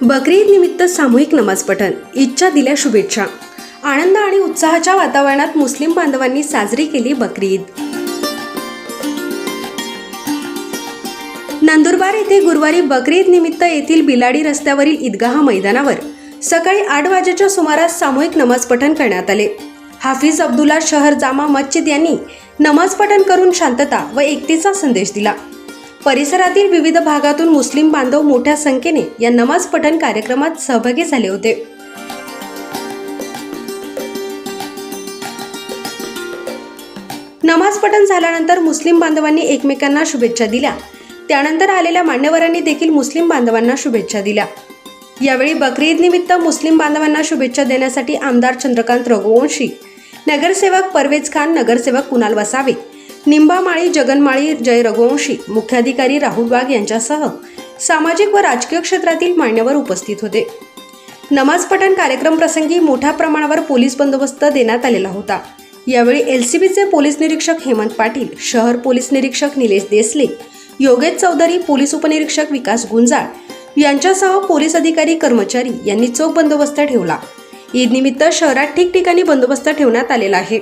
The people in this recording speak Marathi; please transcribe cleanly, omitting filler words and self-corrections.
बकरी ईद निमित्त सामूहिक नमाज पठण, ईदच्या दिल्या शुभेच्छा। आनंद आणि उत्साहाच्या वातावरणात मुस्लिम बांधवांनी साजरी केली बकरी ईद। नंदुरबार येथे गुरुवारी बकरी ईद निमित्त येथील बिलाडी रस्त्यावरील ईदगाह मैदानावर सकाळी 8 वाजेच्या सुमारास सामूहिक नमाज पठण करण्यात आले। हाफिज अब्दुल्ला शहर जामा मस्जिद यांनी नमाज पठण करून शांतता व एकतेचा संदेश दिला। परिसरातील विविध भागातून मुस्लिम बांधव मोठ्या संख्येने या नमाज पठण कार्यक्रमात सहभागी झाले होते। नमाज पठण झाल्यानंतर मुस्लिम बांधवांनी एकमेकांना शुभेच्छा दिल्या। त्यानंतर आलेल्या मान्यवरांनी देखील मुस्लिम बांधवांना शुभेच्छा दिल्या। यावेळी बकरी ईद निमित्त मुस्लिम बांधवांना शुभेच्छा देण्यासाठी आमदार चंद्रकांत रघुवंशी, नगरसेवक परवेज खान, नगरसेवक कुणाल वसावे, निंबामाळी जगनमाळी जय रघुवंशी, मुख्याधिकारी राहुल वाघ यांच्यासह सामाजिक व राजकीय क्षेत्रातील मान्यवर उपस्थित होते। नमाज पठण कार्यक्रम प्रसंगी मोठ्या प्रमाणावर पोलीस बंदोबस्त देण्यात आलेला होता। यावेळी एलसीबीचे पोलीस निरीक्षक हेमंत पाटील, शहर पोलीस निरीक्षक निलेश देसले, योगेश चौधरी, पोलीस उपनिरीक्षक विकास गुंजाळ यांच्यासह पोलीस अधिकारी कर्मचारी यांनी चोख बंदोबस्त ठेवला। ईद निमित्त शहरात ठिकठिकाणी बंदोबस्त ठेवण्यात आलेला आहे।